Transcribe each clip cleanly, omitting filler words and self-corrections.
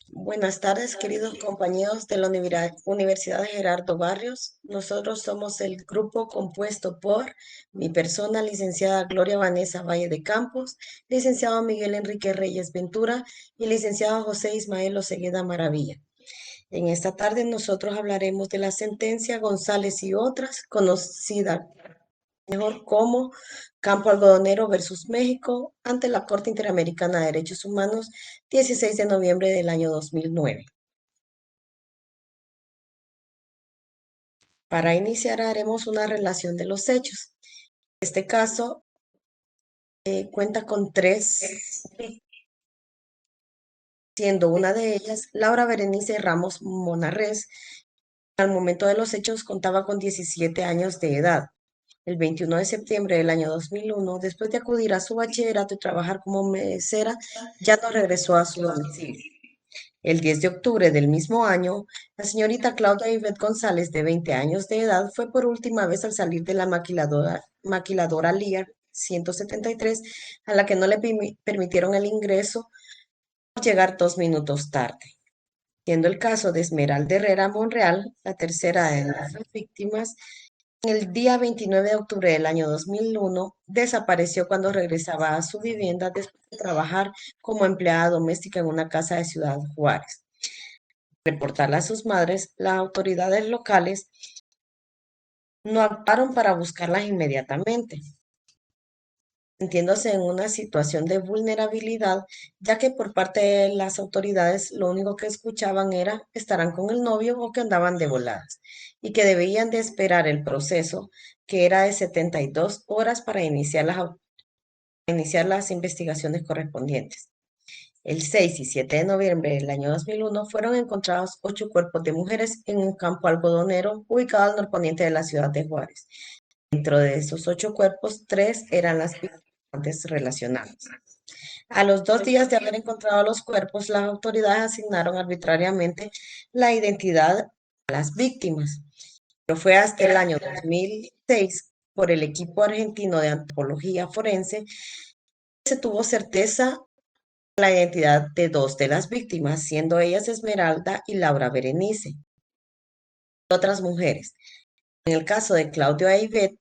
Buenas tardes, queridos compañeros de la Universidad de Gerardo Barrios. Nosotros somos el grupo compuesto por mi persona, licenciada Gloria Vanessa Valle de Campos, licenciado Miguel Enrique Reyes Ventura y licenciado José Ismael Osegueda Maravilla. En esta tarde nosotros hablaremos de la sentencia González y otras, conocida mejor como Campo Algodonero versus México ante la Corte Interamericana de Derechos Humanos, 16 de noviembre del año 2009. Para iniciar haremos una relación de los hechos. Este caso cuenta con tres, siendo una de ellas Laura Berenice Ramos Monarres. Al momento de los hechos contaba con 17 años de edad. El 21 de septiembre del año 2001, después de acudir a su bachillerato y trabajar como mesera, ya no regresó a su domicilio. El 10 de octubre del mismo año, la señorita Claudia Ivette González, de 20 años de edad, fue por última vez al salir de la maquiladora Lear 173, a la que no le permitieron el ingreso por llegar 2 minutos tarde. Siendo el caso de Esmeralda Herrera Monreal, la tercera de las víctimas, en el día 29 de octubre del año 2001, desapareció cuando regresaba a su vivienda después de trabajar como empleada doméstica en una casa de Ciudad Juárez. Reportarla a sus madres, las autoridades locales no actuaron para buscarlas inmediatamente, sintiéndose en una situación de vulnerabilidad, ya que por parte de las autoridades lo único que escuchaban era estarán con el novio o que andaban de voladas, y que debían de esperar el proceso, que era de 72 horas para iniciar las investigaciones correspondientes. El 6 y 7 de noviembre del año 2001 fueron encontrados 8 cuerpos de mujeres en un campo algodonero ubicado al norponiente de la ciudad de Juárez. Dentro de esos 8 cuerpos, 3 eran las víctimas antes relacionadas. A los 2 días de haber encontrado los cuerpos, las autoridades asignaron arbitrariamente la identidad a las víctimas. Pero fue hasta el año 2006, por el equipo argentino de antropología forense, que se tuvo certeza la identidad de 2 de las víctimas, siendo ellas Esmeralda y Laura Berenice. Otras mujeres. En el caso de Claudio Ivette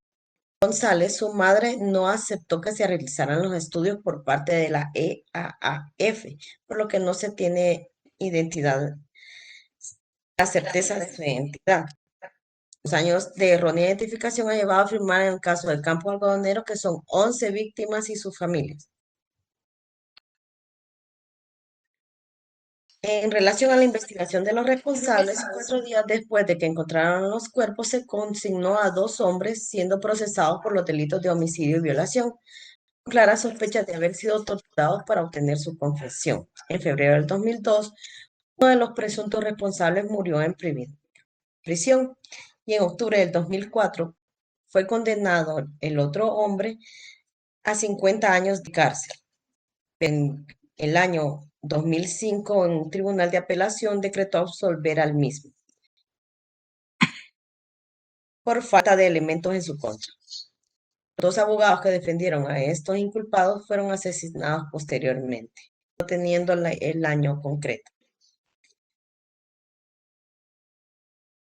González, su madre no aceptó que se realizaran los estudios por parte de la EAAF, por lo que no se tiene identidad, la certeza de su identidad. Los años de errónea identificación ha llevado a firmar en el caso del campo algodonero que son 11 víctimas y sus familias. En relación a la investigación de los responsables, 4 días después de que encontraran los cuerpos, se consignó a 2 hombres siendo procesados por los delitos de homicidio y violación, con claras sospechas de haber sido torturados para obtener su confesión. En febrero del 2002, uno de los presuntos responsables murió en prisión y en octubre del 2004 fue condenado el otro hombre a 50 años de cárcel. En el año 2005, un tribunal de apelación decretó absolver al mismo por falta de elementos en su contra. Los 2 abogados que defendieron a estos inculpados fueron asesinados posteriormente, no teniendo el año concreto.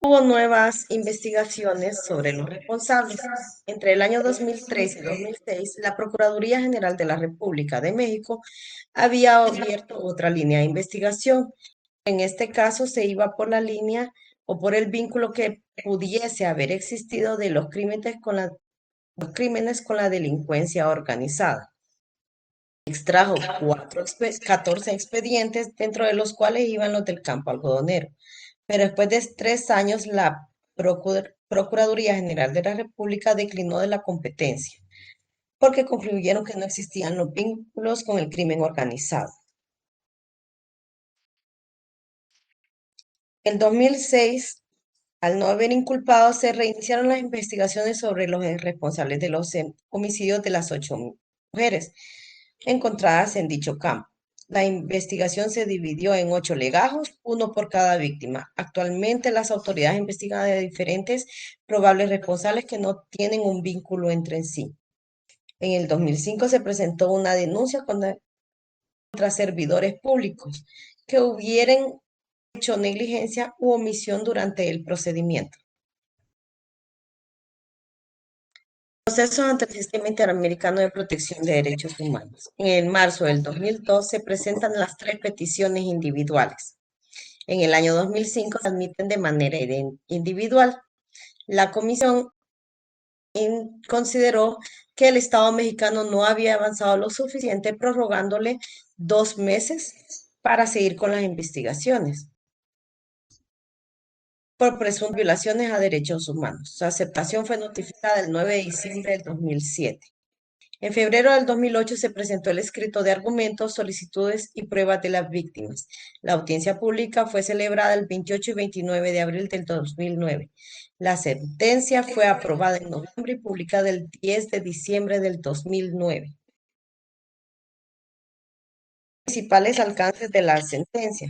Hubo nuevas investigaciones sobre los responsables. Entre el año 2003 y 2006, la Procuraduría General de la República de México había abierto otra línea de investigación. En este caso se iba por la línea o por el vínculo que pudiese haber existido de los crímenes con la delincuencia organizada. Extrajo 14 expedientes, dentro de los cuales iban los del campo algodonero. Pero después de 3 años, la Procuraduría General de la República declinó de la competencia, porque concluyeron que no existían los vínculos con el crimen organizado. En 2006, al no haber inculpados, se reiniciaron las investigaciones sobre los responsables de los homicidios de las 8 mujeres encontradas en dicho campo. La investigación se dividió en 8 legajos, uno por cada víctima. Actualmente las autoridades investigan de diferentes probables responsables que no tienen un vínculo entre sí. En el 2005 se presentó una denuncia contra servidores públicos que hubieran hecho negligencia u omisión durante el procedimiento. Proceso ante el Sistema Interamericano de Protección de Derechos Humanos. En marzo del 2002 se presentan las 3 peticiones individuales. En el año 2005 se admiten de manera individual. La comisión consideró que el Estado mexicano no había avanzado lo suficiente, prorrogándole 2 meses para seguir con las investigaciones por presuntas violaciones a derechos humanos. Su aceptación fue notificada el 9 de diciembre del 2007. En febrero del 2008 se presentó el escrito de argumentos, solicitudes y pruebas de las víctimas. La audiencia pública fue celebrada el 28 y 29 de abril del 2009. La sentencia fue aprobada en noviembre y publicada el 10 de diciembre del 2009. Principales alcances de la sentencia.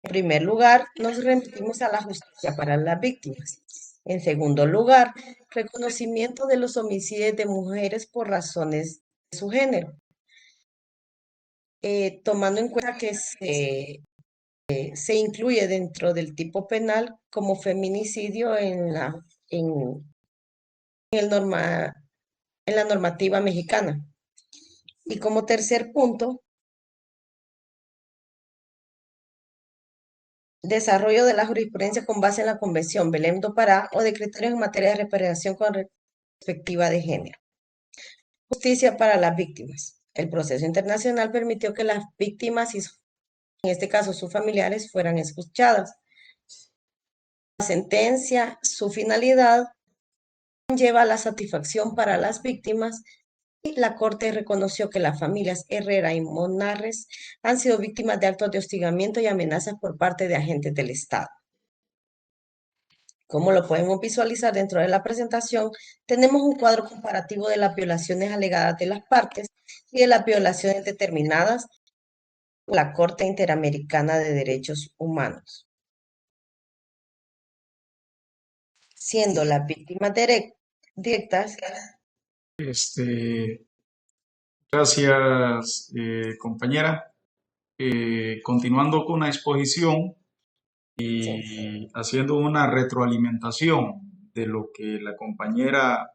En primer lugar, nos remitimos a la justicia para las víctimas. En segundo lugar, reconocimiento de los homicidios de mujeres por razones de su género. Tomando en cuenta que se incluye dentro del tipo penal como feminicidio en el en la normativa mexicana. Y como tercer punto, desarrollo de la jurisprudencia con base en la Convención Belém do Pará o de criterios en materia de reparación con perspectiva de género. Justicia para las víctimas. El proceso internacional permitió que las víctimas y, en este caso, sus familiares fueran escuchadas. La sentencia, su finalidad, lleva la satisfacción para las víctimas y la Corte reconoció que las familias Herrera y Monarres han sido víctimas de actos de hostigamiento y amenazas por parte de agentes del Estado. Como lo podemos visualizar dentro de la presentación, tenemos un cuadro comparativo de las violaciones alegadas de las partes y de las violaciones determinadas por la Corte Interamericana de Derechos Humanos, siendo las víctimas directas. Gracias, compañera. Continuando con la exposición y haciendo una retroalimentación de lo que la compañera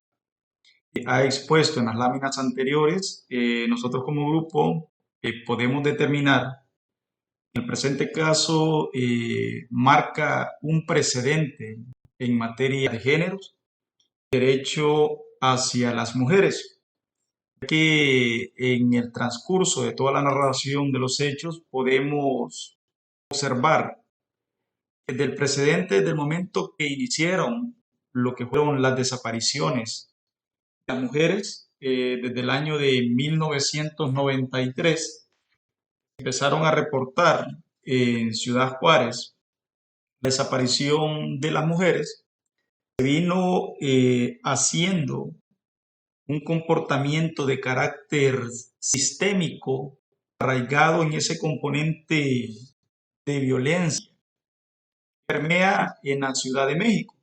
ha expuesto en las láminas anteriores, nosotros como grupo podemos determinar, en el presente caso, marca un precedente en materia de géneros, derecho hacia las mujeres, que en el transcurso de toda la narración de los hechos podemos observar desde el precedente, del momento que iniciaron lo que fueron las desapariciones de las mujeres, desde el año de 1993, empezaron a reportar en Ciudad Juárez la desaparición de las mujeres, se vino haciendo un comportamiento de carácter sistémico arraigado en ese componente de violencia que permea en la Ciudad de México,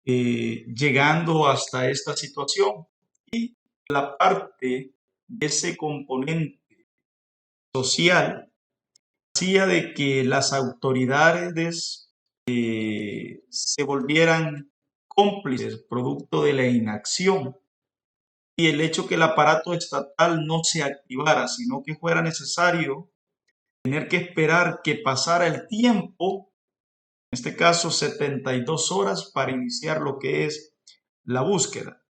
llegando hasta esta situación. Y la parte de ese componente social hacía de que las autoridades se volvieran cómplices producto de la inacción y el hecho que el aparato estatal no se activara, sino que fuera necesario tener que esperar que pasara el tiempo, en este caso 72 horas, para iniciar lo que es la búsqueda.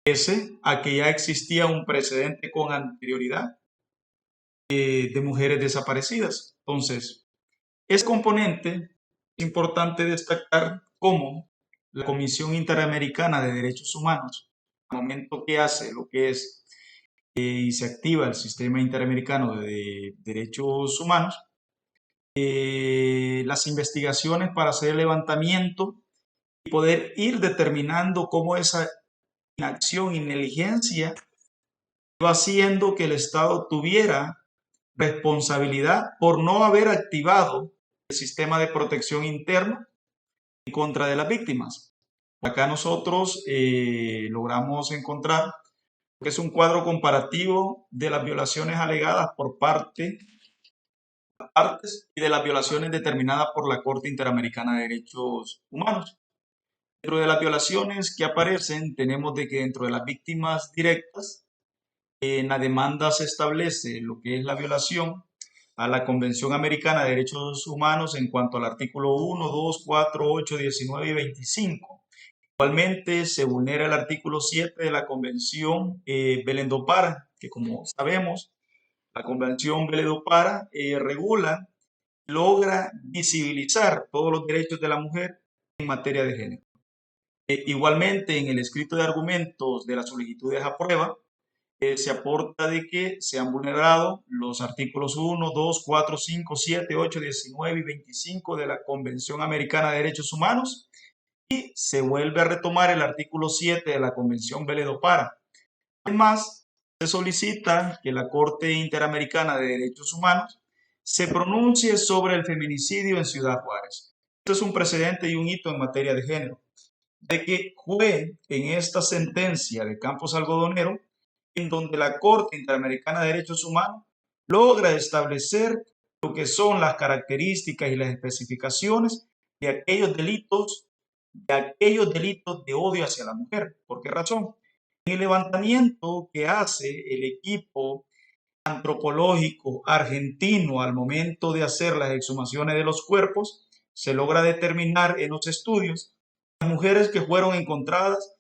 Pese a que ya existía un precedente con anterioridad de mujeres desaparecidas. Entonces, ese componente es importante destacar cómo la Comisión Interamericana de Derechos Humanos, al momento que hace lo que es y se activa el Sistema Interamericano de Derechos Humanos, las investigaciones para hacer el levantamiento y poder ir determinando cómo esa inacción y negligencia iba haciendo que el Estado tuviera responsabilidad por no haber activado el sistema de protección interno en contra de las víctimas. Acá nosotros logramos encontrar que es un cuadro comparativo de las violaciones alegadas por partes y de las violaciones determinadas por la Corte Interamericana de Derechos Humanos. Dentro de las violaciones que aparecen, tenemos de que dentro de las víctimas directas, en la demanda se establece lo que es la violación a la Convención Americana de Derechos Humanos en cuanto al artículo 1, 2, 4, 8, 19 y 25. Igualmente se vulnera el artículo 7 de la Convención Belén do Pará, que como sabemos, la Convención Belén do Pará regula, logra visibilizar todos los derechos de la mujer en materia de género. Igualmente, en el escrito de argumentos de las solicitudes a prueba, se aporta de que se han vulnerado los artículos 1, 2, 4, 5, 7, 8, 19 y 25 de la Convención Americana de Derechos Humanos y se vuelve a retomar el artículo 7 de la Convención Belén do Pará. Además, se solicita que la Corte Interamericana de Derechos Humanos se pronuncie sobre el feminicidio en Ciudad Juárez. Este es un precedente y un hito en materia de género, de que fue en esta sentencia de Campos Algodonero en donde la Corte Interamericana de Derechos Humanos logra establecer lo que son las características y las especificaciones de aquellos delitos de odio hacia la mujer. ¿Por qué razón? En el levantamiento que hace el equipo antropológico argentino al momento de hacer las exhumaciones de los cuerpos, se logra determinar en los estudios las mujeres que fueron encontradas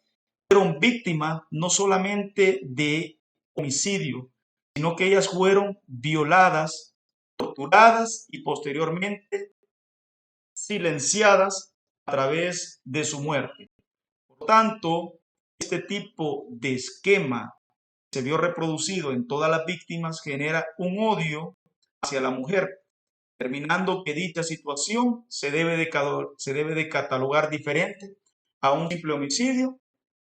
fueron víctimas no solamente de homicidio, sino que ellas fueron violadas, torturadas y posteriormente silenciadas a través de su muerte. Por tanto, este tipo de esquema que se vio reproducido en todas las víctimas genera un odio hacia la mujer, determinando que dicha situación se debe de catalogar diferente a un simple homicidio,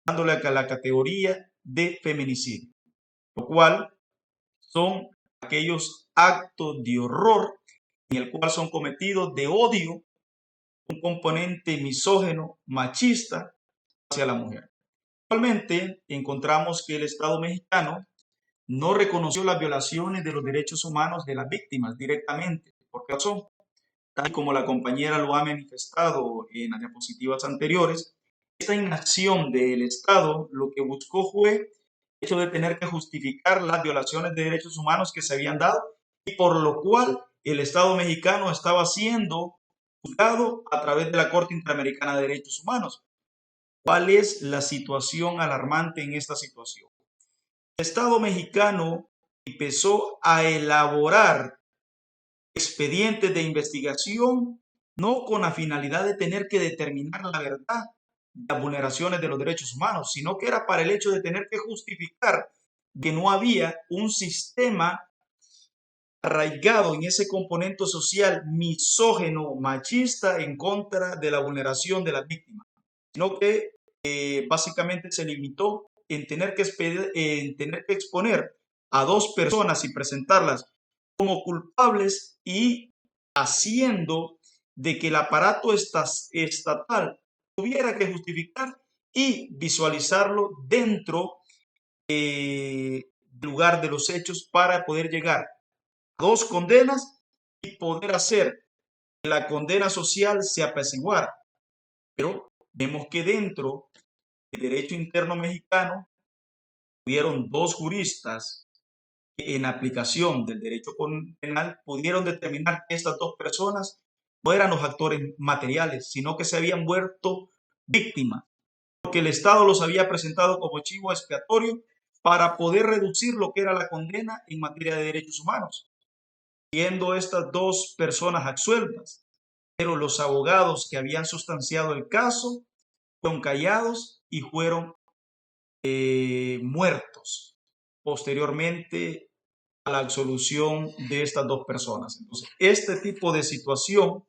dándole a la categoría de feminicidio, lo cual son aquellos actos de horror en el cual son cometidos de odio, un componente misógeno, machista hacia la mujer. Actualmente encontramos que el Estado mexicano no reconoció las violaciones de los derechos humanos de las víctimas directamente. ¿Por qué razón? Tal como la compañera lo ha manifestado en las diapositivas anteriores, esta inacción del Estado lo que buscó fue el hecho de tener que justificar las violaciones de derechos humanos que se habían dado y por lo cual el Estado mexicano estaba siendo juzgado a través de la Corte Interamericana de Derechos Humanos. ¿Cuál es la situación alarmante en esta situación? El Estado mexicano empezó a elaborar expedientes de investigación no con la finalidad de tener que determinar la verdad de las vulneraciones de los derechos humanos, sino que era para el hecho de tener que justificar que no había un sistema arraigado en ese componente social misógeno, machista en contra de la vulneración de las víctimas, sino que básicamente se limitó en tener que exponer a dos personas y presentarlas como culpables y haciendo de que el aparato estatal tuviera que justificar y visualizarlo dentro del lugar de los hechos para poder llegar a dos condenas y poder hacer que la condena social se apaciguara. Pero vemos que dentro del derecho interno mexicano hubieron dos juristas que en aplicación del derecho penal pudieron determinar que estas dos personas no eran los actores materiales, sino que se habían vuelto víctimas, porque el Estado los había presentado como chivo expiatorio para poder reducir lo que era la condena en materia de derechos humanos, siendo estas dos personas absueltas, pero los abogados que habían sustanciado el caso fueron callados y fueron muertos posteriormente a la absolución de estas dos personas. Entonces, este tipo de situación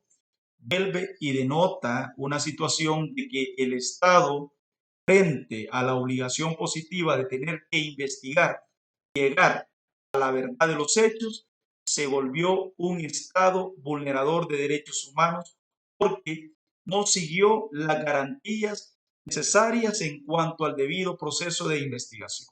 vuelve y denota una situación de que el Estado, frente a la obligación positiva de tener que investigar, llegar a la verdad de los hechos, se volvió un Estado vulnerador de derechos humanos porque no siguió las garantías necesarias en cuanto al debido proceso de investigación.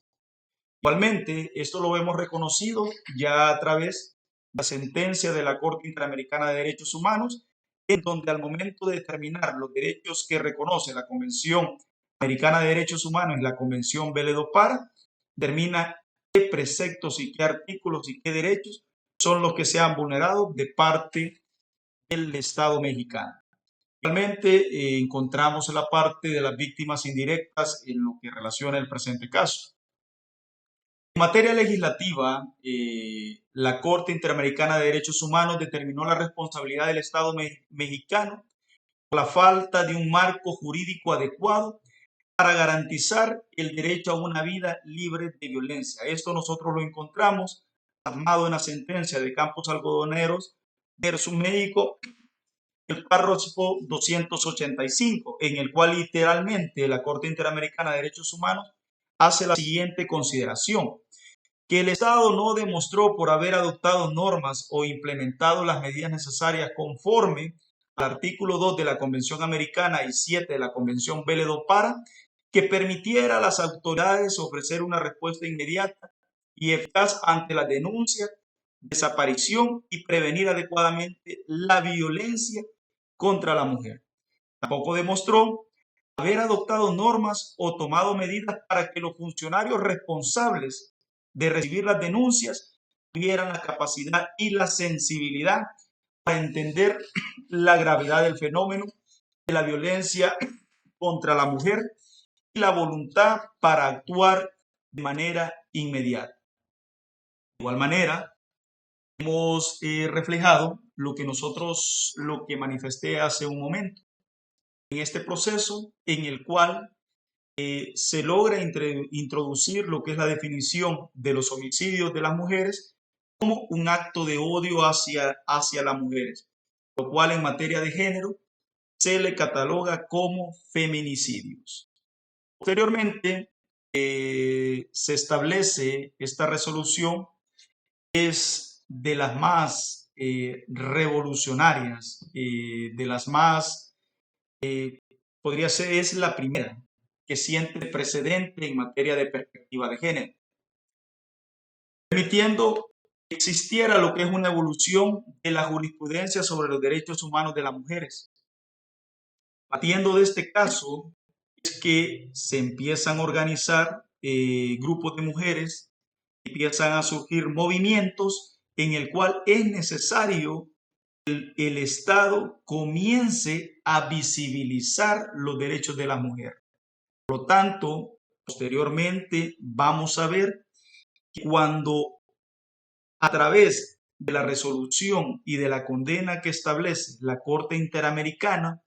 Igualmente, esto lo hemos reconocido ya a través de la sentencia de la Corte Interamericana de Derechos Humanos, en donde al momento de determinar los derechos que reconoce la Convención Americana de Derechos Humanos y la Convención Vélez-Dopara, determina qué preceptos y qué artículos y qué derechos son los que se han vulnerado de parte del Estado mexicano. Igualmente, encontramos la parte de las víctimas indirectas en lo que relaciona el presente caso. En materia legislativa, la Corte Interamericana de Derechos Humanos determinó la responsabilidad del Estado mexicano por la falta de un marco jurídico adecuado para garantizar el derecho a una vida libre de violencia. Esto nosotros lo encontramos plasmado en la sentencia de Campos Algodoneros versus México, el párrafo 285, en el cual literalmente la Corte Interamericana de Derechos Humanos hace la siguiente consideración: que el Estado no demostró por haber adoptado normas o implementado las medidas necesarias conforme al artículo 2 de la Convención Americana y 7 de la Convención Vélez-Dopara, que permitiera a las autoridades ofrecer una respuesta inmediata y eficaz ante la denuncia, desaparición y prevenir adecuadamente la violencia contra la mujer. Tampoco demostró haber adoptado normas o tomado medidas para que los funcionarios responsables de recibir las denuncias tuvieran la capacidad y la sensibilidad para entender la gravedad del fenómeno de la violencia contra la mujer y la voluntad para actuar de manera inmediata. De igual manera, hemos reflejado lo que manifesté hace un momento en este proceso en el cual se logra introducir lo que es la definición de los homicidios de las mujeres como un acto de odio hacia las mujeres, lo cual en materia de género se le cataloga como feminicidios. Posteriormente, se establece esta resolución, es de las más revolucionarias, de las más, podría ser, es la primera que siente precedente en materia de perspectiva de género, permitiendo que existiera lo que es una evolución de la jurisprudencia sobre los derechos humanos de las mujeres. Partiendo de este caso, es que se empiezan a organizar grupos de mujeres, empiezan a surgir movimientos en el cual es necesario el Estado comience a visibilizar los derechos de la mujer. Por lo tanto, posteriormente vamos a ver que cuando a través de la resolución y de la condena que establece la Corte Interamericana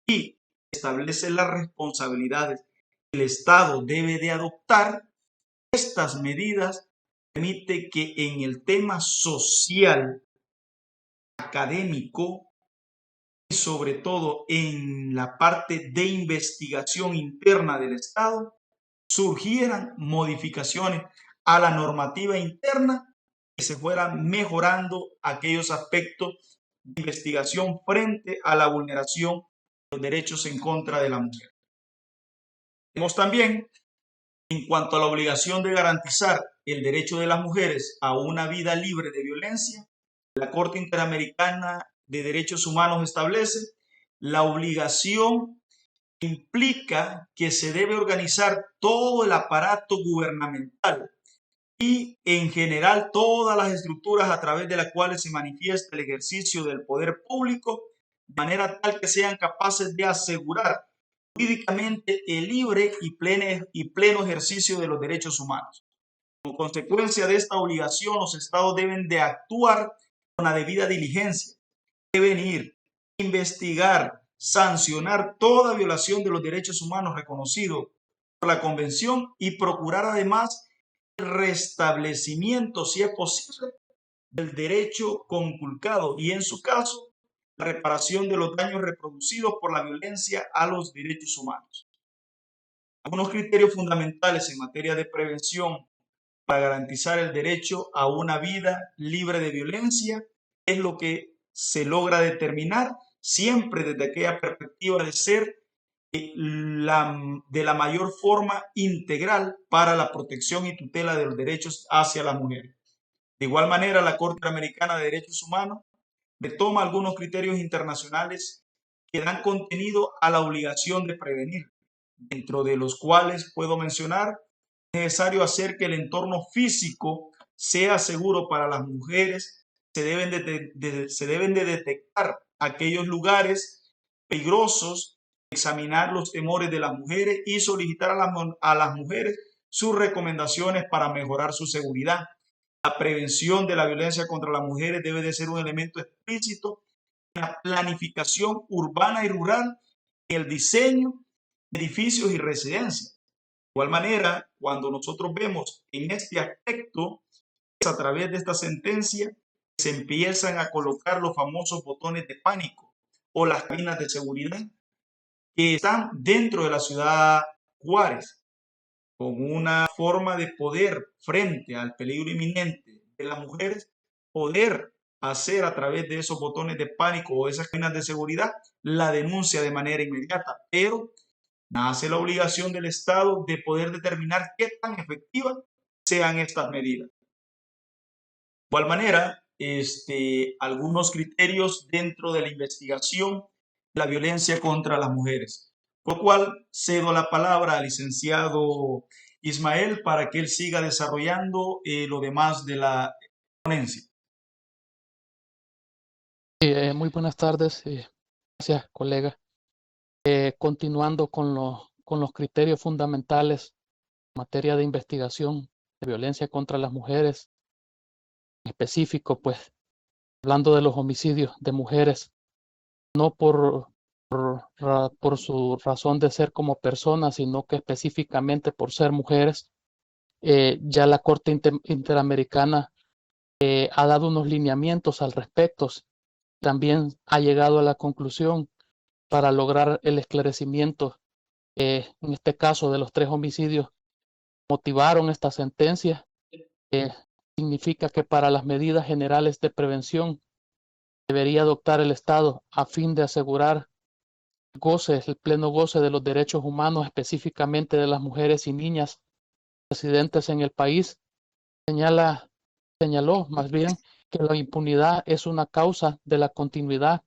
y establece las responsabilidades que el Estado debe de adoptar, estas medidas permite que en el tema social, académico y sobre todo en la parte de investigación interna del Estado, surgieran modificaciones a la normativa interna y se fueran mejorando aquellos aspectos de investigación frente a la vulneración de los derechos en contra de la mujer. Tenemos también, en cuanto a la obligación de garantizar el derecho de las mujeres a una vida libre de violencia, la Corte Interamericana de Derechos Humanos establece la obligación implica que se debe organizar todo el aparato gubernamental y en general todas las estructuras a través de las cuales se manifiesta el ejercicio del poder público, de manera tal que sean capaces de asegurar jurídicamente el libre y pleno ejercicio de los derechos humanos. Como consecuencia de esta obligación, los estados deben de actuar con la debida diligencia, deben ir, investigar, sancionar toda violación de los derechos humanos reconocido por la Convención y procurar además el restablecimiento, si es posible, del derecho conculcado y en su caso, la reparación de los daños reproducidos por la violencia a los derechos humanos. Algunos criterios fundamentales en materia de prevención para garantizar el derecho a una vida libre de violencia es lo que se logra determinar siempre desde aquella perspectiva de ser de la mayor forma integral para la protección y tutela de los derechos hacia las mujeres. De igual manera, la Corte Interamericana de Derechos Humanos retoma algunos criterios internacionales que dan contenido a la obligación de prevenir, dentro de los cuales puedo mencionar: es necesario hacer que el entorno físico sea seguro para las mujeres, se deben de detectar aquellos lugares peligrosos, examinar los temores de las mujeres y solicitar a las mujeres sus recomendaciones para mejorar su seguridad. La prevención de la violencia contra las mujeres debe de ser un elemento explícito en la planificación urbana y rural, en el diseño de edificios y residencias. De igual manera, cuando nosotros vemos en este aspecto, es a través de esta sentencia que se empiezan a colocar los famosos botones de pánico o las cabinas de seguridad que están dentro de la ciudad Juárez, con una forma de poder frente al peligro inminente de las mujeres, poder hacer a través de esos botones de pánico o esas cadenas de seguridad la denuncia de manera inmediata. Pero nace la obligación del Estado de poder determinar qué tan efectivas sean estas medidas. De igual manera, algunos criterios dentro de la investigación de la violencia contra las mujeres. Por lo cual, cedo la palabra al licenciado Ismael para que él siga desarrollando lo demás de la ponencia. Muy buenas tardes, gracias colega. Continuando con los criterios fundamentales en materia de investigación de violencia contra las mujeres, en específico, pues hablando de los homicidios de mujeres, no por su razón de ser como personas, sino que específicamente por ser mujeres. Ya la Corte Interamericana ha dado unos lineamientos al respecto. También ha llegado a la conclusión para lograr el esclarecimiento, en este caso de los 3 homicidios, motivaron esta sentencia. Significa que para las medidas generales de prevención debería adoptar el Estado a fin de asegurar el pleno goce de los derechos humanos, específicamente de las mujeres y niñas residentes en el país. Señaló más bien que la impunidad es una causa de la continuidad,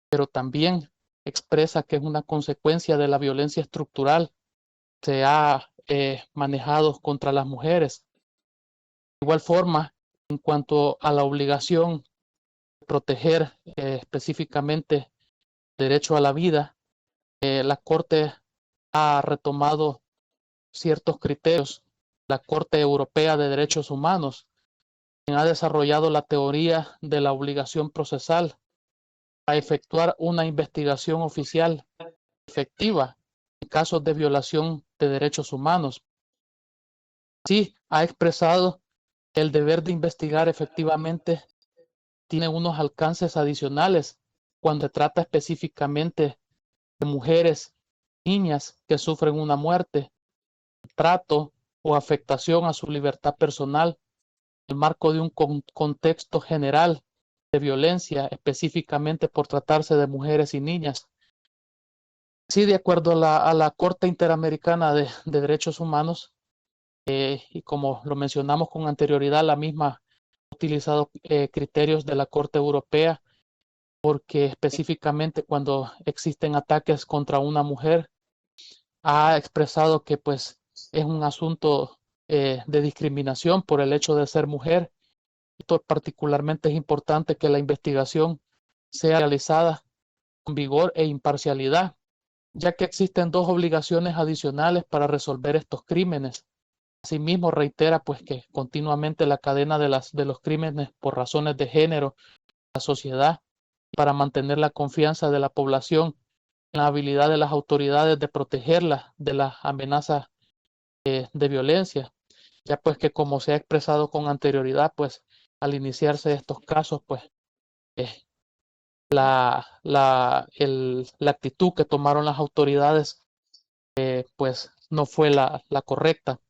pero también expresa que es una consecuencia de la violencia estructural que se ha manejado contra las mujeres. De igual forma, en cuanto a la obligación de proteger específicamente el derecho a la vida, la Corte ha retomado ciertos criterios. La Corte Europea de Derechos Humanos ha desarrollado la teoría de la obligación procesal a efectuar una investigación oficial efectiva en casos de violación de derechos humanos. Sí, ha expresado que el deber de investigar efectivamente tiene unos alcances adicionales cuando se trata específicamente de mujeres, niñas que sufren una muerte, trato o afectación a su libertad personal en el marco de un contexto general de violencia, específicamente por tratarse de mujeres y niñas. Sí, de acuerdo a la Corte Interamericana de Derechos Humanos, y como lo mencionamos con anterioridad, la misma ha utilizado criterios de la Corte Europea, porque específicamente cuando existen ataques contra una mujer, ha expresado que pues es un asunto de discriminación por el hecho de ser mujer. Esto particularmente es importante que la investigación sea realizada con vigor e imparcialidad, ya que existen 2 obligaciones adicionales para resolver estos crímenes. Asimismo, reitera pues que continuamente la cadena de los crímenes por razones de género, la sociedad, para mantener la confianza de la población en la habilidad de las autoridades de protegerla de las amenazas de violencia, ya pues que como se ha expresado con anterioridad, pues al iniciarse estos casos, pues la actitud que tomaron las autoridades pues no fue la correcta.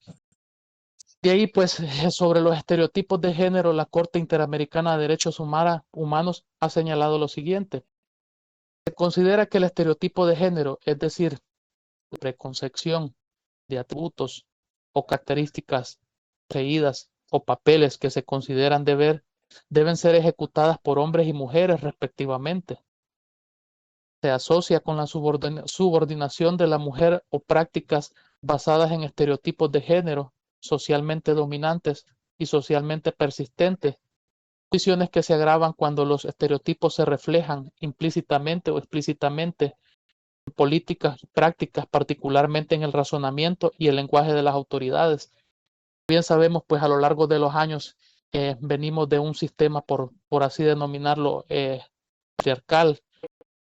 De ahí, pues, sobre los estereotipos de género, la Corte Interamericana de Derechos Humanos ha señalado lo siguiente. Se considera que el estereotipo de género, es decir, preconcepción de atributos o características poseídas o papeles que se consideran deben ser ejecutadas por hombres y mujeres respectivamente. Se asocia con la subordinación de la mujer o prácticas basadas en estereotipos de género socialmente dominantes y socialmente persistentes, condiciones que se agravan cuando los estereotipos se reflejan implícitamente o explícitamente en políticas y prácticas, particularmente en el razonamiento y el lenguaje de las autoridades. Bien sabemos, pues a lo largo de los años venimos de un sistema, por así denominarlo, patriarcal,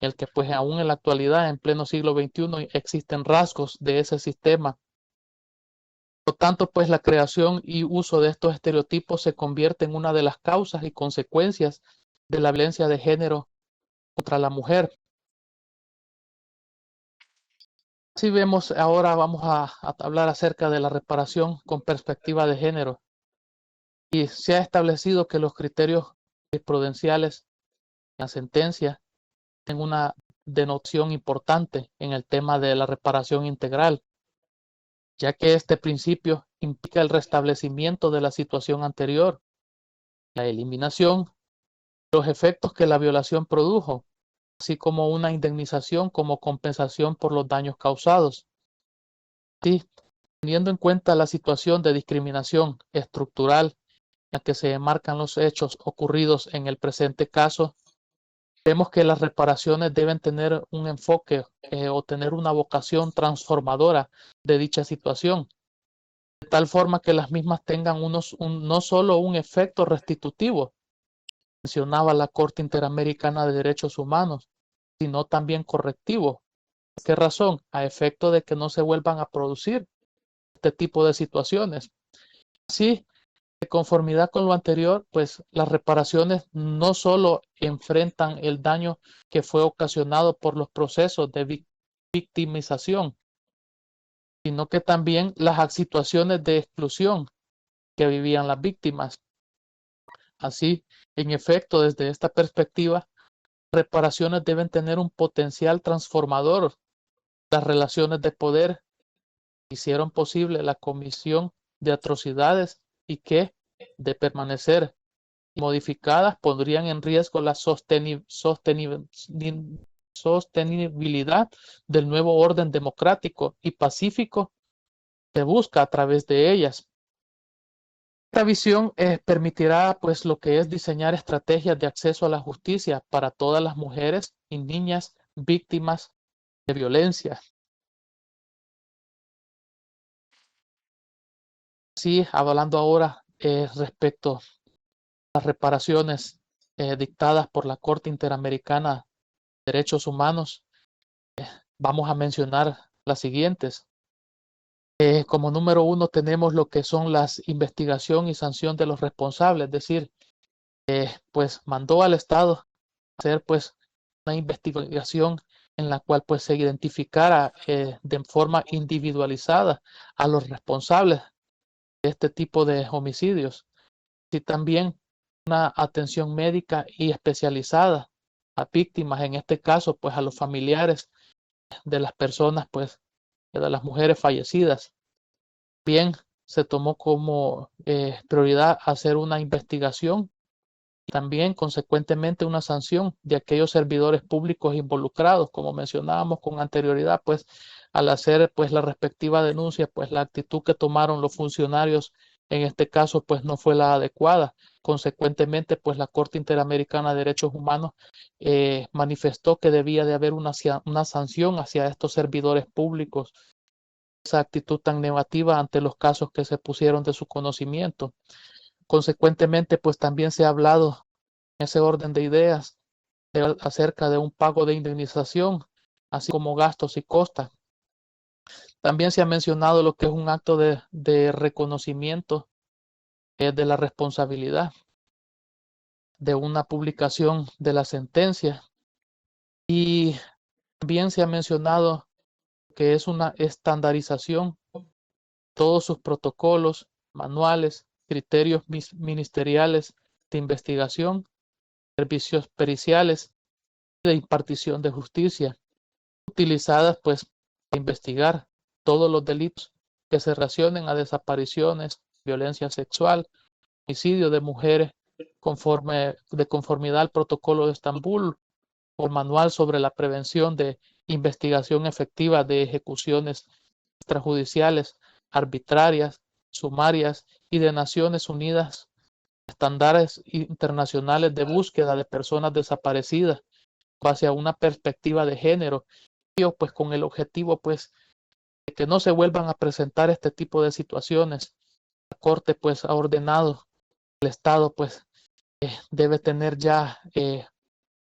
el que pues aún en la actualidad, en pleno siglo XXI, existen rasgos de ese sistema. Por lo tanto, pues la creación y uso de estos estereotipos se convierte en una de las causas y consecuencias de la violencia de género contra la mujer. Si vemos ahora, vamos a hablar acerca de la reparación con perspectiva de género. Y se ha establecido que los criterios jurisprudenciales en la sentencia tienen una denotación importante en el tema de la reparación integral, ya que este principio implica el restablecimiento de la situación anterior, la eliminación de los efectos que la violación produjo, así como una indemnización como compensación por los daños causados. Sí, teniendo en cuenta la situación de discriminación estructural en la que se enmarcan los hechos ocurridos en el presente caso, vemos que las reparaciones deben tener un enfoque o tener una vocación transformadora de dicha situación, de tal forma que las mismas tengan no solo un efecto restitutivo, mencionaba la Corte Interamericana de Derechos Humanos, sino también correctivo. ¿Por qué razón? A efecto de que no se vuelvan a producir este tipo de situaciones. Así, de conformidad con lo anterior, pues las reparaciones no solo enfrentan el daño que fue ocasionado por los procesos de victimización, sino que también las situaciones de exclusión que vivían las víctimas. Así, en efecto, desde esta perspectiva, reparaciones deben tener un potencial transformador. Las relaciones de poder hicieron posible la comisión de atrocidades y que, de permanecer modificadas, pondrían en riesgo la sostenibilidad del nuevo orden democrático y pacífico que busca a través de ellas. Esta visión permitirá, pues, lo que es diseñar estrategias de acceso a la justicia para todas las mujeres y niñas víctimas de violencia. Sí, hablando ahora respecto a las reparaciones dictadas por la Corte Interamericana de Derechos Humanos, vamos a mencionar las siguientes. Como número uno tenemos lo que son las investigación y sanción de los responsables, es decir, pues mandó al Estado hacer pues una investigación en la cual pues se identificara de forma individualizada a los responsables de este tipo de homicidios y también una atención médica y especializada a víctimas, en este caso pues a los familiares de las personas pues de las mujeres fallecidas. Bien, se tomó como prioridad hacer una investigación y también consecuentemente una sanción de aquellos servidores públicos involucrados, como mencionábamos con anterioridad, pues al hacer pues la respectiva denuncia, pues la actitud que tomaron los funcionarios en este caso pues no fue la adecuada. Consecuentemente, pues la Corte Interamericana de Derechos Humanos manifestó que debía de haber una sanción hacia estos servidores públicos, esa actitud tan negativa ante los casos que se pusieron de su conocimiento. Consecuentemente, pues también se ha hablado en ese orden de ideas acerca de un pago de indemnización, así como gastos y costas. También se ha mencionado lo que es un acto de reconocimiento de la responsabilidad de una publicación de la sentencia. Y también se ha mencionado que es una estandarización de todos sus protocolos, manuales, criterios ministeriales de investigación, servicios periciales de impartición de justicia, utilizadas pues a investigar todos los delitos que se relacionen a desapariciones, violencia sexual, homicidio de mujeres, de conformidad al Protocolo de Estambul o Manual sobre la prevención de investigación efectiva de ejecuciones extrajudiciales, arbitrarias, sumarias y de Naciones Unidas, estándares internacionales de búsqueda de personas desaparecidas base a una perspectiva de género, pues con el objetivo pues de que no se vuelvan a presentar este tipo de situaciones. La Corte pues ha ordenado, el Estado pues debe tener ya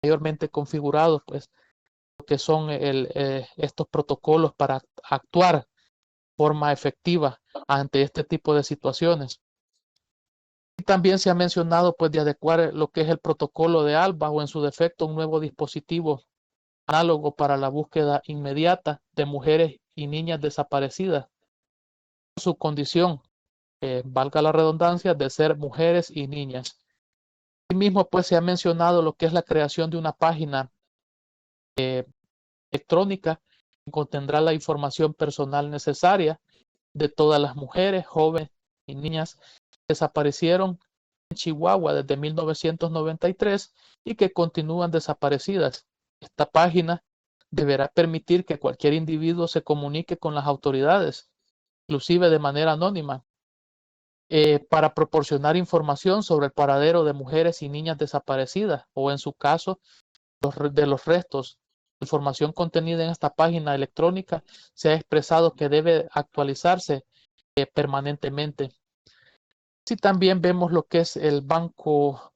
mayormente configurados pues lo que son estos protocolos para actuar de forma efectiva ante este tipo de situaciones. Y también se ha mencionado pues de adecuar lo que es el protocolo de ALBA o en su defecto un nuevo dispositivo análogo para la búsqueda inmediata de mujeres y niñas desaparecidas. Su condición, valga la redundancia, de ser mujeres y niñas. Asimismo, pues se ha mencionado lo que es la creación de una página electrónica que contendrá la información personal necesaria de todas las mujeres, jóvenes y niñas que desaparecieron en Chihuahua desde 1993 y que continúan desaparecidas. Esta página deberá permitir que cualquier individuo se comunique con las autoridades, inclusive de manera anónima, para proporcionar información sobre el paradero de mujeres y niñas desaparecidas o, en su caso, de los restos. La información contenida en esta página electrónica se ha expresado que debe actualizarse permanentemente. Sí, también vemos lo que es el Banco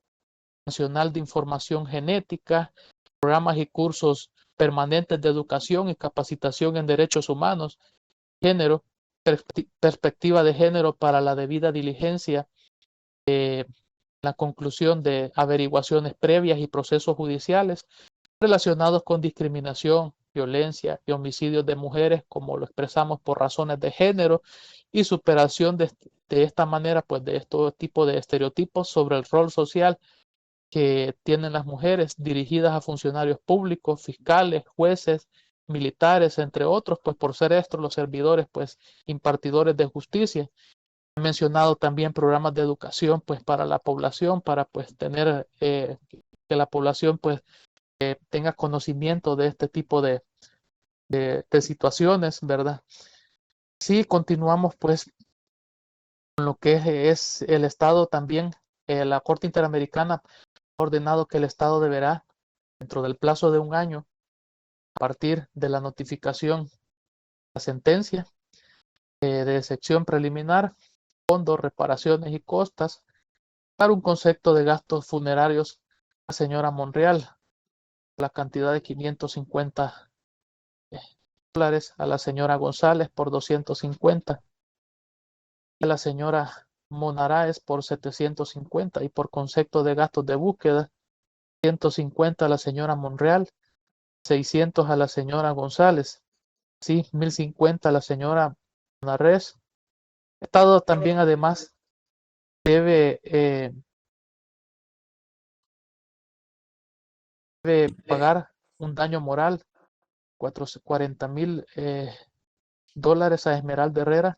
Nacional de Información Genética, programas y cursos permanentes de educación y capacitación en derechos humanos, género, perspectiva de género para la debida diligencia, la conclusión de averiguaciones previas y procesos judiciales relacionados con discriminación, violencia y homicidios de mujeres, como lo expresamos por razones de género, y superación de esta manera, pues de este tipo de estereotipos sobre el rol social que tienen las mujeres dirigidas a funcionarios públicos, fiscales, jueces, militares, entre otros, pues por ser estos los servidores, pues impartidores de justicia. He mencionado también programas de educación, pues para la población, para pues tener que la población pues tenga conocimiento de este tipo de situaciones, ¿verdad? Sí, continuamos pues con lo que es el Estado también. La Corte Interamericana ha ordenado que el Estado deberá, dentro del plazo de un año, a partir de la notificación de la sentencia de excepción preliminar, fondos, reparaciones y costas, para un concepto de gastos funerarios a la señora Monreal, la cantidad de $550, a la señora González por 250, a la señora Monaraes por 750 y por concepto de gastos de búsqueda 150 a la señora Monreal, 600 a la señora González, sí, 1050 a la señora Monarres. El Estado también además debe pagar un daño moral, $40,000 a Esmeralda Herrera,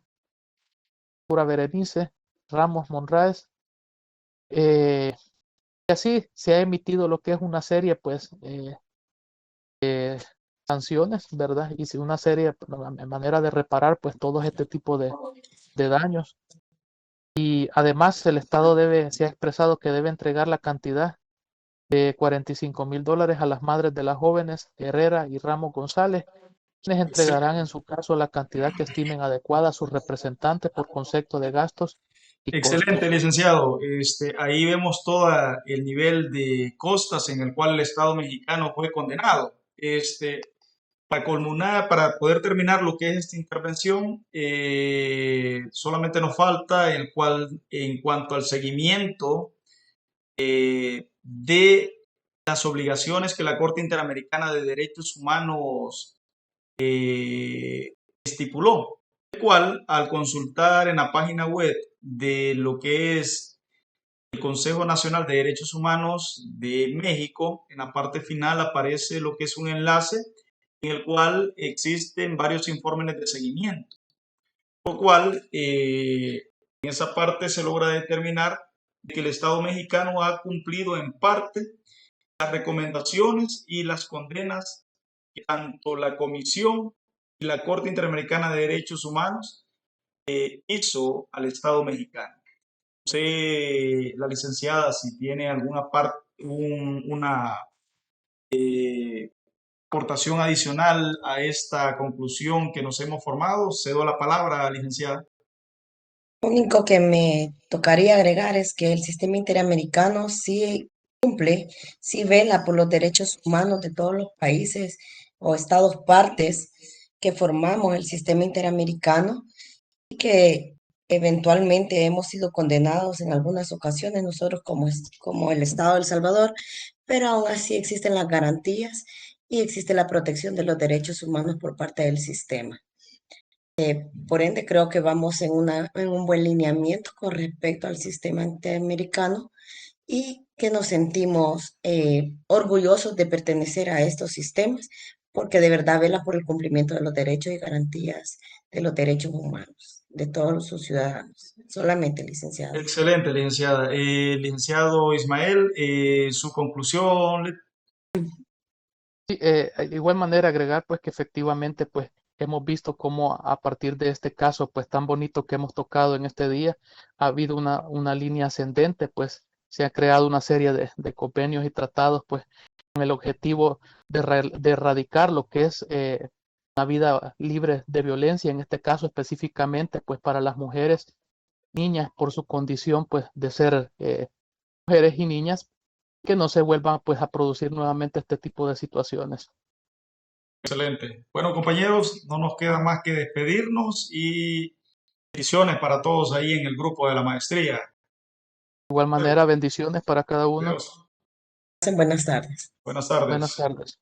Pura Berenice, Ramos Monraes. Y así se ha emitido lo que es una serie, pues, sanciones, ¿verdad? Y una serie, de manera de reparar, pues, todo este tipo de daños. Y además el Estado se ha expresado que debe entregar la cantidad de $45,000 a las madres de las jóvenes Herrera y Ramos González, quienes entregarán en su caso la cantidad que estimen adecuada a sus representantes por concepto de gastos y Excelente, costos. licenciado. Ahí vemos todo el nivel de costas en el cual el Estado mexicano fue condenado. Para poder terminar lo que es esta intervención, solamente nos falta en cuanto al seguimiento de las obligaciones que la Corte Interamericana de Derechos Humanos estipuló, el cual al consultar en la página web de lo que es el Consejo Nacional de Derechos Humanos de México, en la parte final aparece lo que es un enlace en el cual existen varios informes de seguimiento, lo cual en esa parte se logra determinar que el Estado mexicano ha cumplido en parte las recomendaciones y las condenas que tanto la Comisión y la Corte Interamericana de Derechos Humanos hizo al Estado mexicano. No sé, la licenciada, si tiene alguna parte, una aportación adicional a esta conclusión que nos hemos formado. Cedo la palabra, licenciada. Lo único que me tocaría agregar es que el sistema interamericano sí cumple, sí vela por los derechos humanos de todos los países o estados partes que formamos el sistema interamericano y que eventualmente hemos sido condenados en algunas ocasiones nosotros como el Estado de El Salvador, pero aún así existen las garantías y existe la protección de los derechos humanos por parte del sistema. Por ende, creo que vamos en un buen lineamiento con respecto al sistema interamericano y que nos sentimos orgullosos de pertenecer a estos sistemas porque de verdad vela por el cumplimiento de los derechos y garantías de los derechos humanos de todos sus ciudadanos. Solamente, licenciado. Excelente, licenciada. Licenciado Ismael, su conclusión. Sí, de igual manera agregar pues que efectivamente pues hemos visto cómo a partir de este caso pues tan bonito que hemos tocado en este día ha habido una línea ascendente, pues se ha creado una serie de convenios y tratados pues con el objetivo de erradicar lo que es una vida libre de violencia, en este caso específicamente pues para las mujeres, niñas por su condición pues de ser mujeres y niñas, que no se vuelvan pues a producir nuevamente este tipo de situaciones. Excelente. Bueno, compañeros, no nos queda más que despedirnos y bendiciones para todos ahí en el grupo de la maestría. De igual manera, bendiciones para cada uno. Adiós. Buenas tardes. Buenas Buenas tardes. tardes.